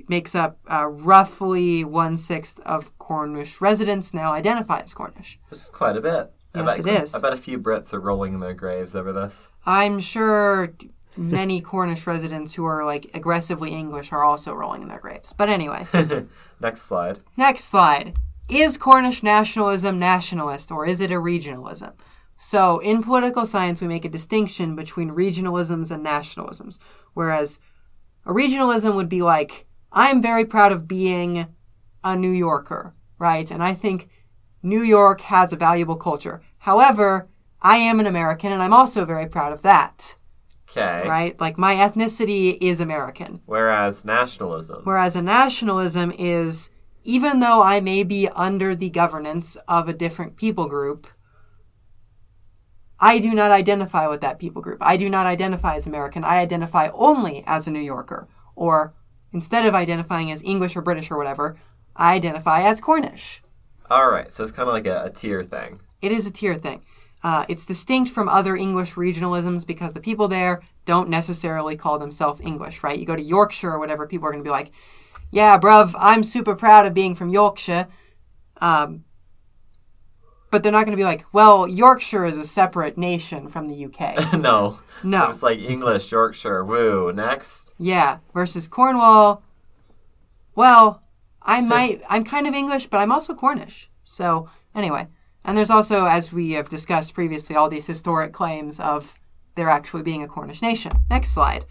makes up roughly 1/6 of Cornish residents now identify as Cornish. This is quite a bit. Yes, it is. I bet a few Brits are rolling in their graves over this. I'm sure many Cornish residents who are aggressively English are also rolling in their graves. But anyway. Next slide. Is Cornish nationalism nationalist, or is it a regionalism? So in political science, we make a distinction between regionalisms and nationalisms, whereas a regionalism would be I'm very proud of being a New Yorker, right? And I think New York has a valuable culture. However, I am an American, and I'm also very proud of that. Okay. Right? My ethnicity is American. Whereas nationalism. Whereas a nationalism is, even though I may be under the governance of a different people group, I do not identify with that people group. I do not identify as American. I identify only as a New Yorker. Or, instead of identifying as English or British or whatever, I identify as Cornish. All right, so it's kind of like a tier thing. It is a tier thing. It's distinct from other English regionalisms because the people there don't necessarily call themselves English, right? You go to Yorkshire or whatever, people are going to be like, yeah, bruv, I'm super proud of being from Yorkshire. But they're not going to be like, well, Yorkshire is a separate nation from the UK. No. No. It's English, Yorkshire, woo, next. Yeah, versus Cornwall, well, I'm kind of English, but I'm also Cornish. So, anyway. And there's also, as we have discussed previously, all these historic claims of there actually being a Cornish nation. Next slide.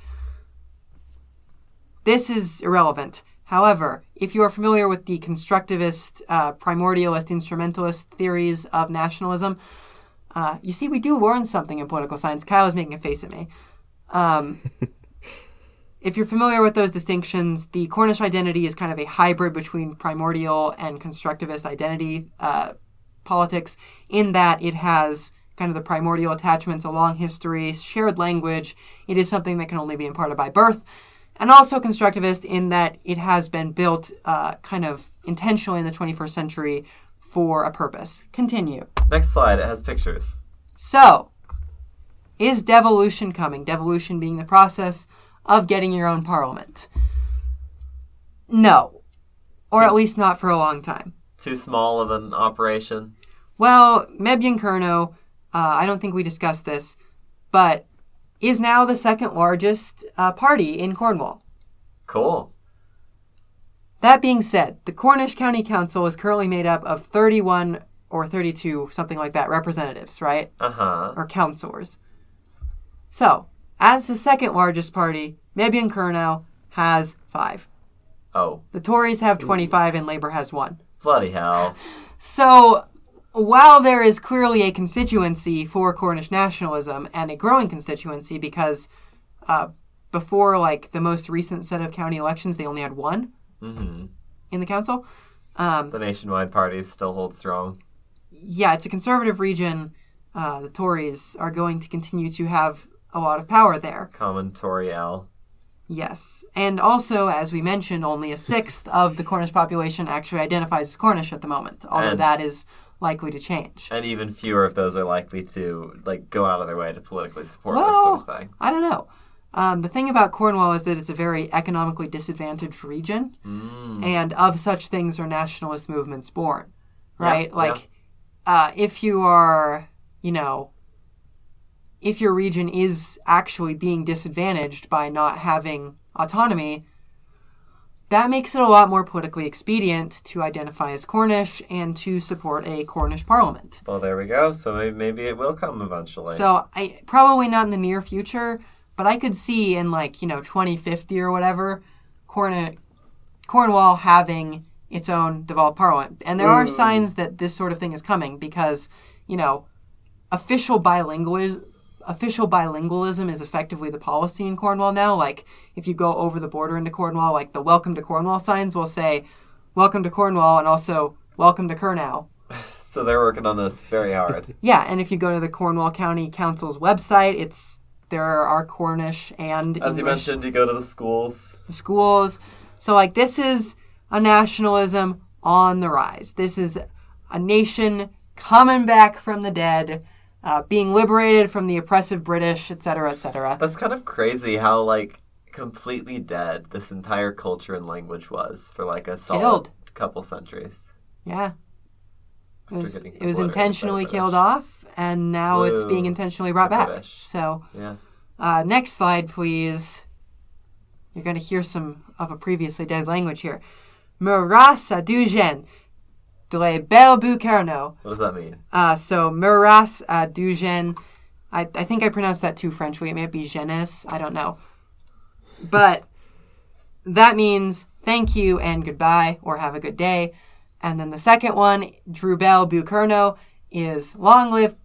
This is irrelevant. However, if you are familiar with the constructivist, primordialist, instrumentalist theories of nationalism, you see we do learn something in political science. Kyle is making a face at me. If you're familiar with those distinctions, the Cornish identity is kind of a hybrid between primordial and constructivist identity politics, in that it has kind of the primordial attachments, a long history, shared language. It is something that can only be imparted by birth. And also constructivist in that it has been built kind of intentionally in the 21st century for a purpose. Continue. Next slide. It has pictures. So, is devolution coming? Devolution being the process of getting your own parliament. No. Or at least not for a long time. Too small of an operation? Well, Mebyon Kerno, I don't think we discussed this, but is now the second largest party in Cornwall. Cool. That being said, the Cornish County Council is currently made up of 31 or 32, something like that, representatives, right? Uh-huh. Or councillors. So, as the second largest party, Mebyon Kerno has 5. Oh. The Tories have 25 and Labour has 1. Bloody hell. So, while there is clearly a constituency for Cornish nationalism, and a growing constituency because before like the most recent set of county elections, they only had 1 in the council. The nationwide parties still hold strong. Yeah, it's a conservative region. The Tories are going to continue to have a lot of power there. Common Tory-L. Yes. And also, as we mentioned, only a sixth of the Cornish population actually identifies as Cornish at the moment, although that is likely to change. And even fewer of those are likely to go out of their way to politically support this sort of thing. I don't know. The thing about Cornwall is that it's a very economically disadvantaged region, and of such things are nationalist movements born, right? If you are, if your region is actually being disadvantaged by not having autonomy, that makes it a lot more politically expedient to identify as Cornish and to support a Cornish parliament. Well, there we go. So maybe it will come eventually. So probably not in the near future, but I could see in 2050 or whatever, Cornwall having its own devolved parliament. And there are signs that this sort of thing is coming because, official bilingualism is effectively the policy in Cornwall now. Like, if you go over the border into Cornwall, the Welcome to Cornwall signs will say, Welcome to Cornwall, and also, Welcome to Kernow. So they're working on this very hard. Yeah, and if you go to the Cornwall County Council's website, there are Cornish and English. As you mentioned, you go to the schools. The schools. So, this is a nationalism on the rise. This is a nation coming back from the dead, being liberated from the oppressive British, etc., etc. That's kind of crazy how, completely dead this entire culture and language was for, a solid couple centuries. Yeah. It was intentionally killed off, and now it's being intentionally brought back. British. So, yeah. Next slide, please. You're going to hear some of a previously dead language here. Muras a Dugen. De Bel Bucarno. What does that mean? So Muras a Dugen. I think I pronounced that too Frenchly. It may be Jeunesse. I don't know. But that means thank you and goodbye or have a good day. And then the second one, Drubel Bucarno, is long live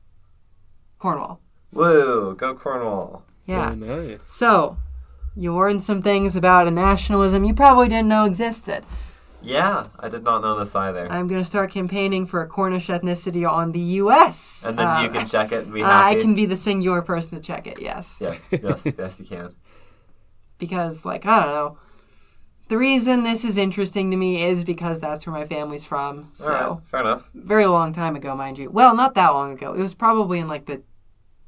Cornwall. Woo, go Cornwall. Yeah. Very nice. So, you learned some things about a nationalism you probably didn't know existed. Yeah, I did not know this either. I'm going to start campaigning for a Cornish ethnicity on the U.S. And then you can check it and be happy? I can be the singular person to check it, yes. Yes, you can. Because, I don't know. The reason this is interesting to me is because that's where my family's from. So, all right, fair enough. Very long time ago, mind you. Well, not that long ago. It was probably in, the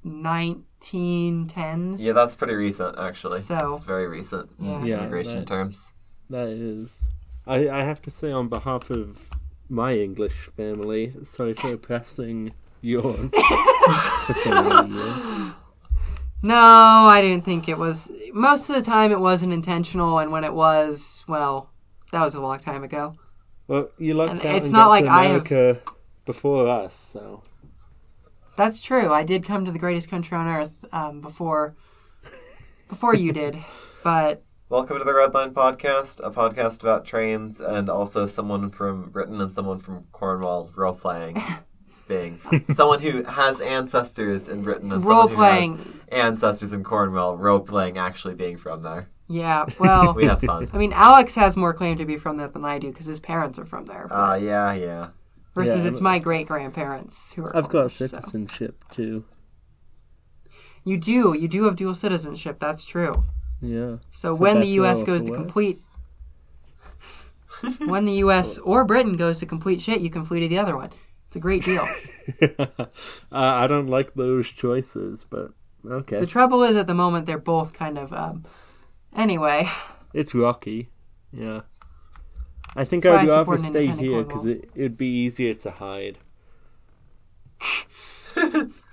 1910s. Yeah, that's pretty recent, actually. So, it's very recent in immigration terms. That is. I have to say on behalf of my English family, sorry for oppressing yours for so many years. No, I didn't think it was. Most of the time it wasn't intentional, and when it was, well, that was a long time ago. Well, you lucked out it's and not got like to I have... America before us, so... That's true. I did come to the greatest country on earth before you did, but... Welcome to the Red Line Podcast, a podcast about trains and also someone from Britain and someone from Cornwall role-playing. Being someone who has ancestors in Britain and someone who has ancestors in Cornwall, role-playing actually being from there. Yeah, well... We have fun. I mean, Alex has more claim to be from there than I do because his parents are from there. Yeah. Versus it's my great-grandparents who are I've got Cornish, citizenship, too. You do have dual citizenship, that's true. Yeah. So when the U.S. goes to complete... when the U.S. or Britain goes to complete shit, you can flee to the other one. It's a great deal. I don't like those choices, but Okay. The trouble is, at the moment, they're both kind of... Anyway. It's rocky. Yeah. I think That's why I'd I rather support an stay independent here because Cornwall. it'd be easier to hide.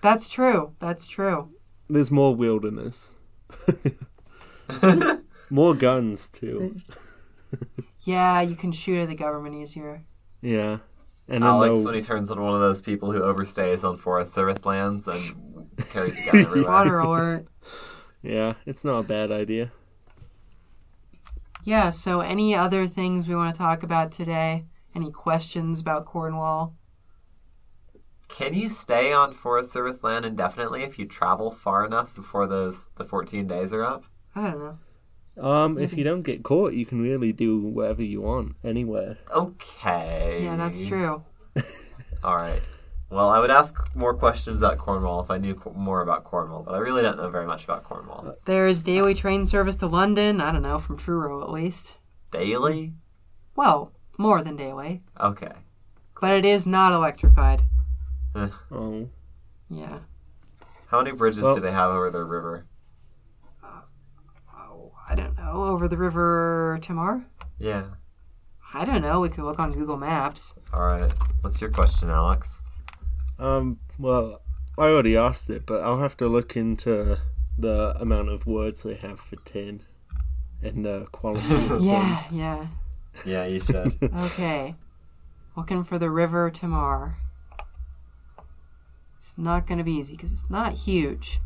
That's true. That's true. There's more wilderness. More guns, too. Yeah, you can shoot at the government easier. Yeah. And Alex, when he turns into one of those people who overstays on Forest Service lands and carries a gun everywhere. Spotter alert. Yeah, it's not a bad idea. Yeah, so any other things we want to talk about today? Any questions about Cornwall? Can you stay on Forest Service land indefinitely if you travel far enough before the 14 days are up? I don't know. If you don't get caught, you can really do whatever you want, anywhere. Okay. Yeah, that's true. All right. Well, I would ask more questions about Cornwall if I knew more about Cornwall, but I really don't know very much about Cornwall. There's daily train service to London. I don't know, from Truro at least. Daily? Well, more than daily. Okay. But it is not electrified. Oh. Yeah. How many bridges do they have over their river? I don't know. Over the River Tamar? Yeah. I don't know. We could look on Google Maps. All right. What's your question, Alex? Well, I already asked it, but I'll have to look into the amount of words they have for tin and the quality of them. Yeah. Yeah, you should. Okay. Looking for the River Tamar. It's not going to be easy because it's not huge.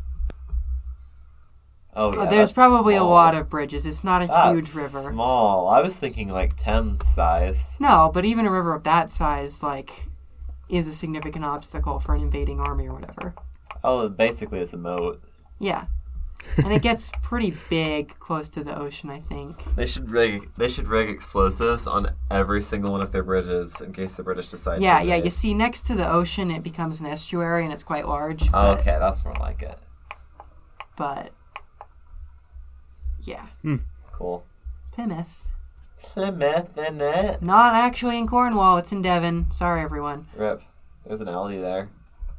Oh, yeah. There's probably small. a lot of bridges. It's not a huge river. Small. I was thinking like Thames size. No, but even a river of that size, is a significant obstacle for an invading army or whatever. Oh, basically it's a moat. Yeah. And it gets pretty big close to the ocean, I think. They should rig explosives on every single one of their bridges in case the British decide Yeah, to yeah. invade. You see, next to the ocean, it becomes an estuary, and it's quite large. Oh, okay, that's more like it. But, yeah. Cool. Plymouth. Plymouth, in it. Not actually in Cornwall. It's in Devon. Sorry, everyone. Rip. There's an Ellie there.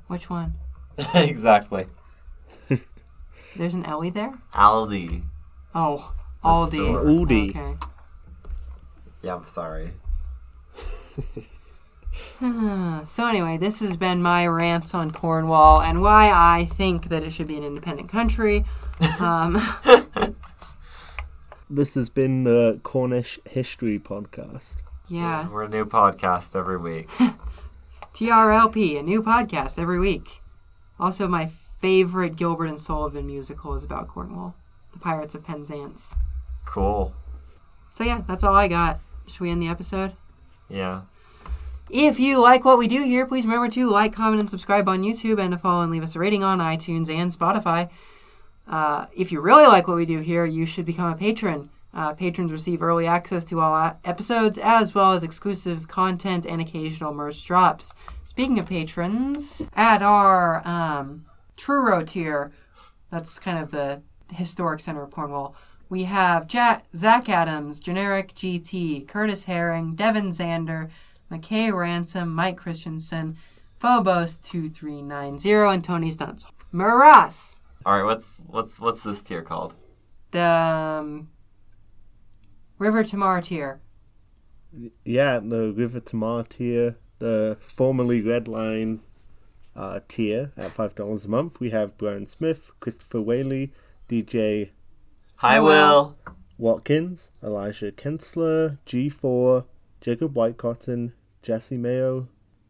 Which one? Exactly. There's an Ellie there? Aldi. Oh, The Aldi. store. Aldi. Okay. Yeah, I'm sorry. So anyway, this has been my rants on Cornwall and why I think that it should be an independent country. This has been the Cornish History Podcast. Yeah. We're a new podcast every week. TRLP, a new podcast every week. Also, my favorite Gilbert and Sullivan musical is about Cornwall. The Pirates of Penzance. Cool. So yeah, that's all I got. Should we end the episode? Yeah. If you like what we do here, please remember to like, comment, and subscribe on YouTube and to follow and leave us a rating on iTunes and Spotify. If you really like what we do here, you should become a patron. Patrons receive early access to all episodes, as well as exclusive content and occasional merch drops. Speaking of patrons, at our Truro tier, that's kind of the historic center of Cornwall, we have Zach Adams, Generic GT, Curtis Herring, Devin Zander, McKay Ransom, Mike Christensen, Phobos2390, and Tony Stunts. Maras! All right, what's this tier called? The River Tamar tier. Yeah, the River Tamar tier, the formerly Red Line tier at $5 a month. We have Brian Smith, Christopher Whaley, DJ Hi, Will. Watkins, Elijah Kensler, G4, Jacob Whitecotton, Jesse Mayo,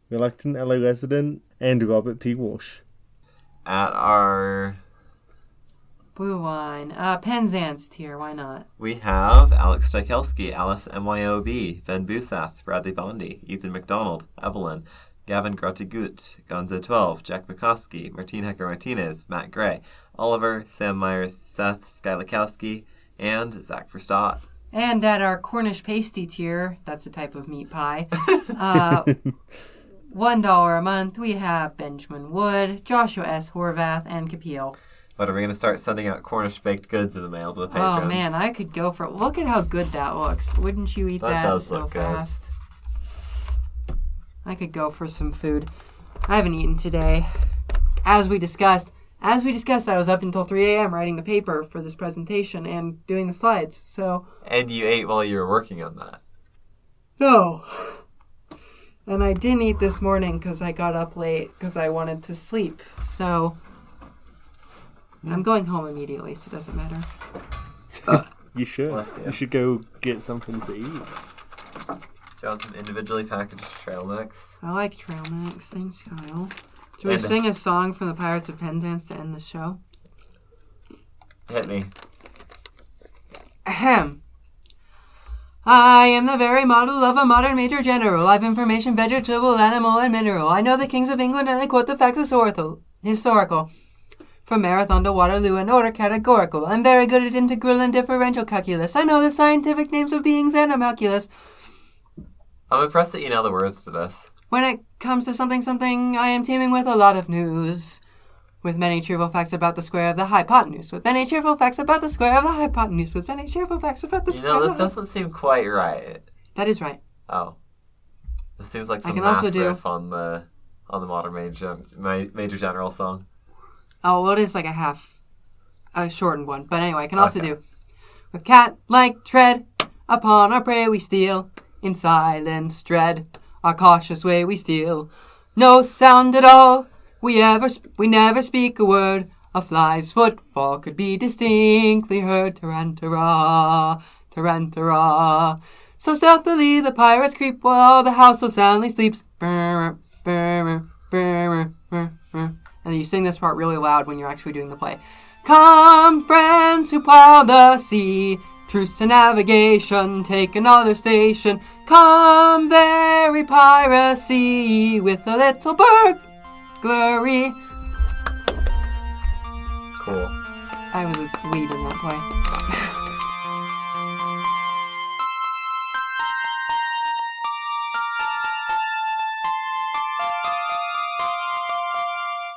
Reluctant LA Resident, and Robert P. Walsh. At our... Blue Line. Penzance tier, why not? We have Alex Stykelski, Alice MYOB, Ben Busath, Bradley Bondi, Ethan McDonald, Evelyn, Gavin Grottigut, Gonzo12, Jack McCoskey, Martine Hecker-Martinez, Matt Gray, Oliver, Sam Myers, Seth, Skylikowski, and Zach Verstott. And at our Cornish pasty tier, that's a type of meat pie, $1 a month, we have Benjamin Wood, Joshua S. Horvath, and Kapil. But are we going to start sending out Cornish baked goods in the mail to the patrons? Oh man, I could go for... Look at how good that looks. Wouldn't you eat that does so look good. fast? I could go for some food. I haven't eaten today. As we discussed, as we discussed, I was up until 3 a.m. writing the paper for this presentation and doing the slides, so... And you ate while you were working on that? No. And I didn't eat this morning because I got up late because I wanted to sleep, so... I'm going home immediately, so it doesn't matter. You should. Bless you. You should go get something to eat. Do you want some individually packaged trail mix? I like trail mix. Thanks, Kyle. Should we sing a song from the Pirates of Penzance to end the show? Hit me. Ahem. I am the very model of a modern major general. I've information, vegetable, animal, and mineral. I know the kings of England and I quote the facts historical. From Marathon to Waterloo in order categorical. I'm very good at integral and differential calculus. I know the scientific names of beings and animalculous. I'm impressed that you know the words to this. When it comes to something, I am teeming with a lot of news. With many cheerful facts about the square of the hypotenuse. With many cheerful facts about the square of the hypotenuse. With many cheerful facts about the square of the this doesn't seem quite right. That is right. Oh. This seems like some can math also do- riff on the modern major general song. Oh, well, it is like a shortened one. But anyway, I can also do. With cat-like tread, upon our prey we steal. In silence dread, our cautious way we steal. No sound at all, we never speak a word. A fly's footfall could be distinctly heard. Tarantara, tarantara. So stealthily the pirates creep while the house so soundly sleeps. Brr, brr, brr, brr, brr. And you sing this part really loud when you're actually doing the play. Come, friends who plow the sea, truce to navigation, take another station. Come, very piracy, with a little burglary. Cool. I was a lead in that play.